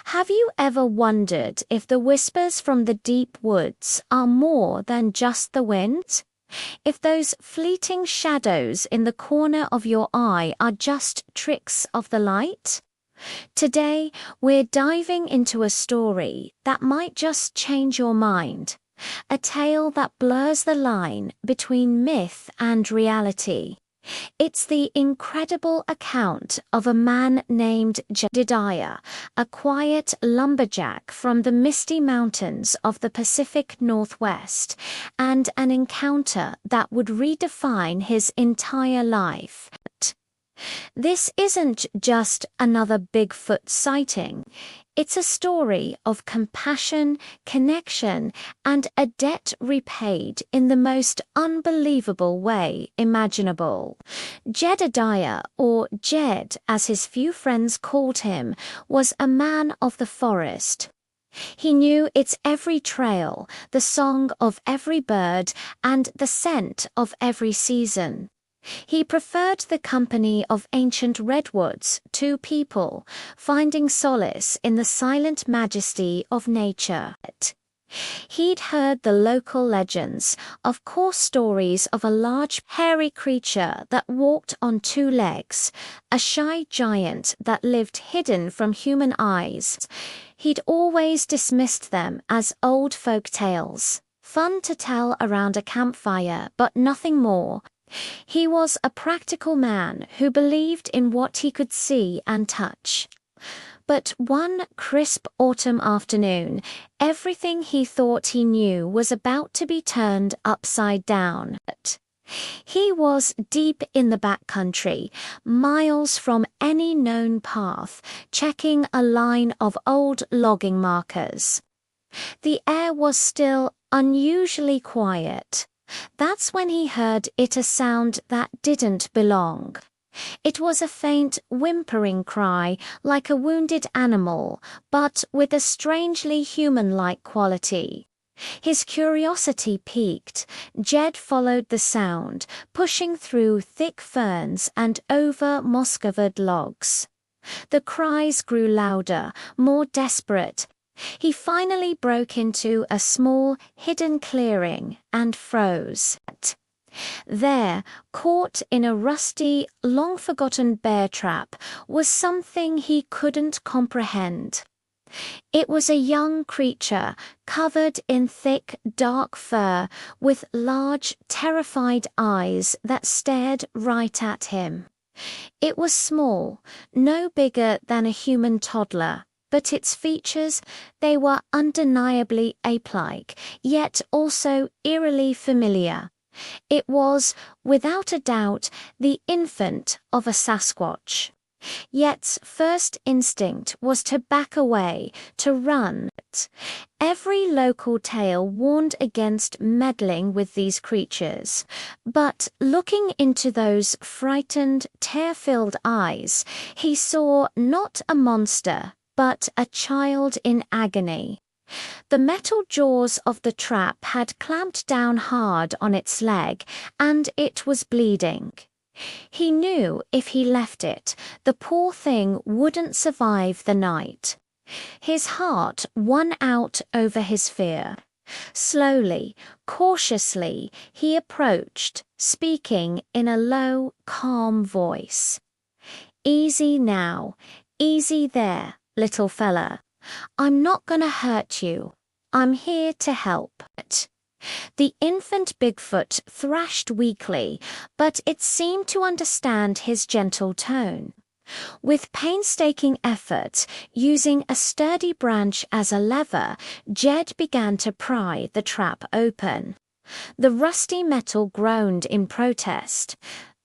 Have you ever wondered if the whispers from the deep woods are more than just the wind? If those fleeting shadows in the corner of your eye are just tricks of the light? Today, we're diving into a story that might just change your mind. A tale that blurs the line between myth and reality. It's the incredible account of a man named Jedediah, a quiet lumberjack from the misty mountains of the Pacific Northwest, and an encounter that would redefine his entire life. This isn't just another Bigfoot sighting. It's a story of compassion, connection, and a debt repaid in the most unbelievable way imaginable. Jedediah, or Jed as his few friends called him, was a man of the forest. He knew its every trail, the song of every bird, and the scent of every season. He preferred the company of ancient redwoods to people, finding solace in the silent majesty of nature. He'd heard the local legends, of course stories of a large, hairy creature that walked on two legs, a shy giant that lived hidden from human eyes. He'd always dismissed them as old folk tales, fun to tell around a campfire, but nothing more. He was a practical man who believed in what he could see and touch. But one crisp autumn afternoon, everything he thought he knew was about to be turned upside down. He was deep in the backcountry, miles from any known path, checking a line of old logging markers. The air was still unusually quiet. That's when he heard a sound that didn't belong. It was a faint, whimpering cry, like a wounded animal, but with a strangely human-like quality. His curiosity piqued. Jed followed the sound, pushing through thick ferns and over moss-covered logs. The cries grew louder, more desperate. He finally broke into a small, hidden clearing and froze. There, caught in a rusty, long-forgotten bear trap, was something he couldn't comprehend. It was a young creature, covered in thick, dark fur, with large, terrified eyes that stared right at him. It was small, no bigger than a human toddler. But its features, they were undeniably ape-like, yet also eerily familiar. It was, without a doubt, the infant of a Sasquatch. Yet's first instinct was to back away, to run. Every local tale warned against meddling with these creatures, but looking into those frightened, tear-filled eyes, he saw not a monster, but a child in agony. The metal jaws of the trap had clamped down hard on its leg, and it was bleeding. He knew if he left it, the poor thing wouldn't survive the night. His heart won out over his fear. Slowly, cautiously, he approached, speaking in a low, calm voice. "Easy now, easy there, little fella. I'm not gonna hurt you. I'm here to help." The infant Bigfoot thrashed weakly, but it seemed to understand his gentle tone. With painstaking effort, using a sturdy branch as a lever, Jed began to pry the trap open. The rusty metal groaned in protest.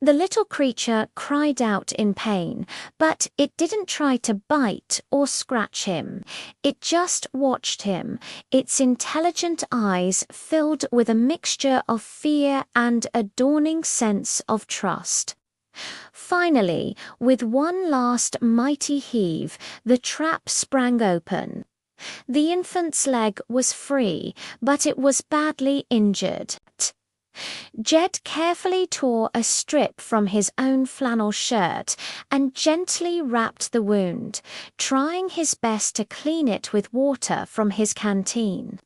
The little creature cried out in pain, but it didn't try to bite or scratch him. It just watched him, its intelligent eyes filled with a mixture of fear and a dawning sense of trust. Finally, with one last mighty heave, the trap sprang open. The infant's leg was free, but it was badly injured. Jed carefully tore a strip from his own flannel shirt and gently wrapped the wound, trying his best to clean it with water from his canteen.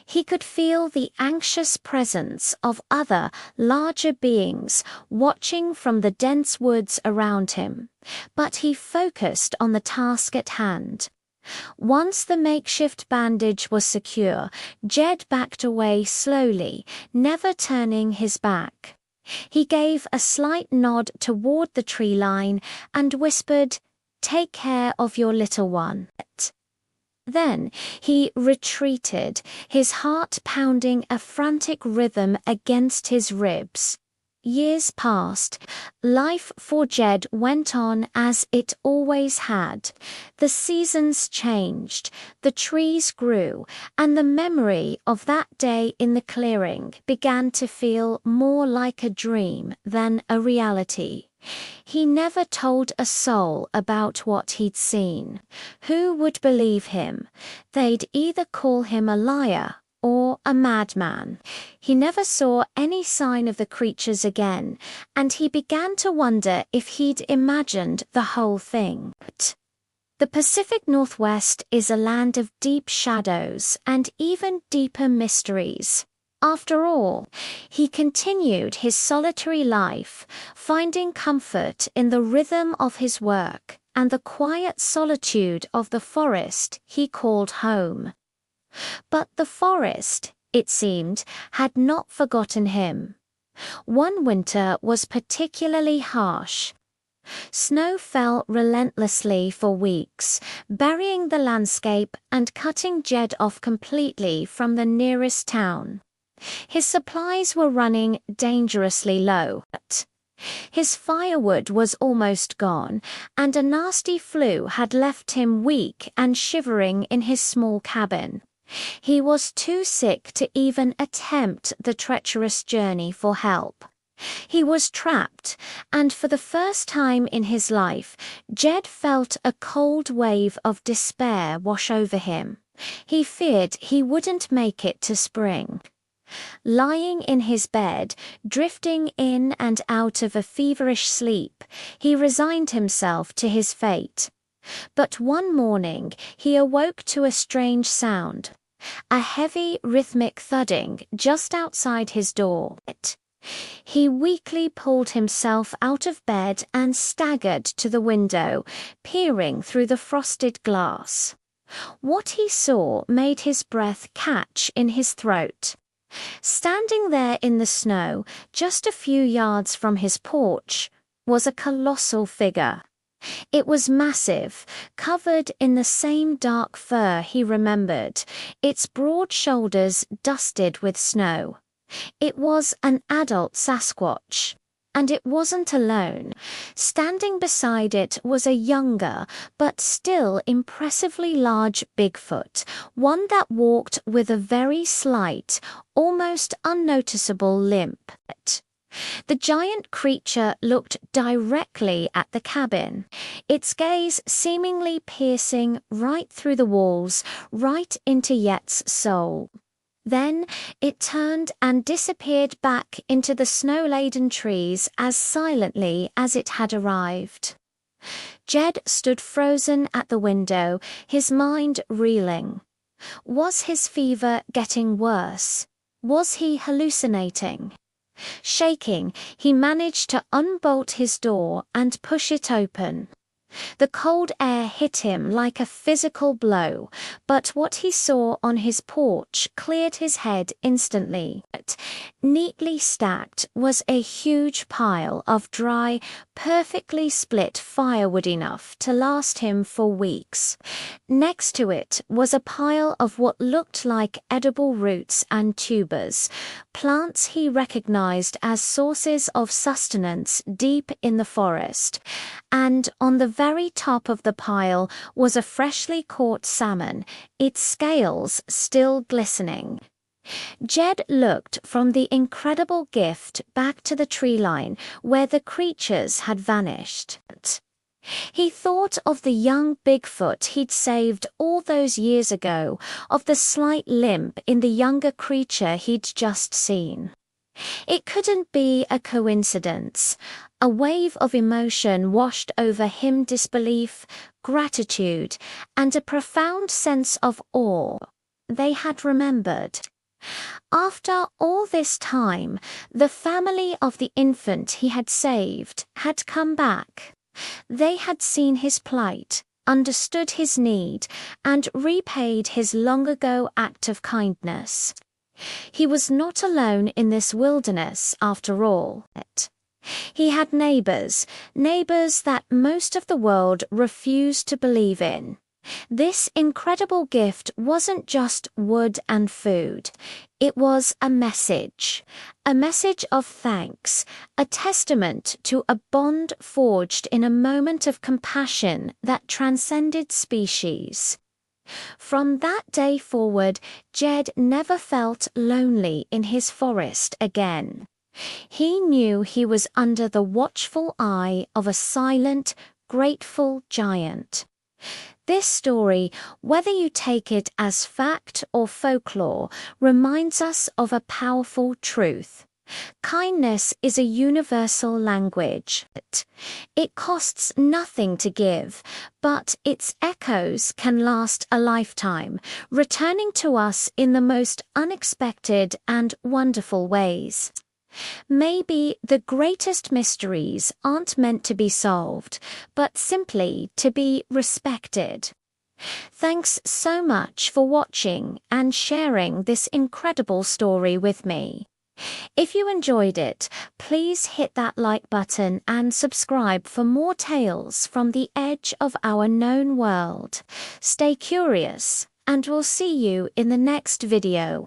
He could feel the anxious presence of other, larger beings watching from the dense woods around him, but he focused on the task at hand. Once the makeshift bandage was secure, Jed backed away slowly, never turning his back. He gave a slight nod toward the tree line and whispered, "Take care of your little one." Then he retreated, his heart pounding a frantic rhythm against his ribs. Years passed. Life for Jed went on as it always had. The seasons changed, the trees grew, and the memory of that day in the clearing began to feel more like a dream than a reality. He never told a soul about what he'd seen. Who would believe him? They'd either call him a liar or a madman. He never saw any sign of the creatures again, and he began to wonder if he'd imagined the whole thing. The Pacific Northwest is a land of deep shadows and even deeper mysteries. After all, he continued his solitary life, finding comfort in the rhythm of his work and the quiet solitude of the forest he called home. But the forest, it seemed, had not forgotten him. One winter was particularly harsh. Snow fell relentlessly for weeks, burying the landscape and cutting Jed off completely from the nearest town. His supplies were running dangerously low. His firewood was almost gone, and a nasty flu had left him weak and shivering in his small cabin. He was too sick to even attempt the treacherous journey for help. He was trapped, and for the first time in his life, Jed felt a cold wave of despair wash over him. He feared he wouldn't make it to spring. Lying in his bed, drifting in and out of a feverish sleep, he resigned himself to his fate. But one morning he awoke to a strange sound, a heavy rhythmic thudding just outside his door. He weakly pulled himself out of bed and staggered to the window, peering through the frosted glass. What he saw made his breath catch in his throat. Standing there in the snow, just a few yards from his porch, was a colossal figure. It was massive, covered in the same dark fur he remembered, its broad shoulders dusted with snow. It was an adult Sasquatch. And it wasn't alone. Standing beside it was a younger, but still impressively large Bigfoot, one that walked with a very slight, almost unnoticeable limp. The giant creature looked directly at the cabin, its gaze seemingly piercing right through the walls, right into Yet's soul. Then it turned and disappeared back into the snow-laden trees as silently as it had arrived. Jed stood frozen at the window, his mind reeling. Was his fever getting worse? Was he hallucinating? Shaking, he managed to unbolt his door and push it open. The cold air hit him like a physical blow, but what he saw on his porch cleared his head instantly. Neatly stacked was a huge pile of dry, perfectly split firewood enough to last him for weeks. Next to it was a pile of what looked like edible roots and tubers, plants he recognized as sources of sustenance deep in the forest. And on the very top of the pile was a freshly caught salmon, its scales still glistening. Jed looked from the incredible gift back to the tree line where the creatures had vanished. He thought of the young Bigfoot he'd saved all those years ago, of the slight limp in the younger creature he'd just seen. It couldn't be a coincidence. A wave of emotion washed over him, disbelief, gratitude, and a profound sense of awe. They had remembered. After all this time, the family of the infant he had saved had come back. They had seen his plight, understood his need, and repaid his long-ago act of kindness. He was not alone in this wilderness, after all. He had neighbors that most of the world refused to believe in. This incredible gift wasn't just wood and food. It was a message of thanks, a testament to a bond forged in a moment of compassion that transcended species. From that day forward, Jed never felt lonely in his forest again. He knew he was under the watchful eye of a silent, grateful giant. This story, whether you take it as fact or folklore, reminds us of a powerful truth. Kindness is a universal language. It costs nothing to give, but its echoes can last a lifetime, returning to us in the most unexpected and wonderful ways. Maybe the greatest mysteries aren't meant to be solved, but simply to be respected. Thanks so much for watching and sharing this incredible story with me. If you enjoyed it, please hit that like button and subscribe for more tales from the edge of our known world. Stay curious, and we'll see you in the next video.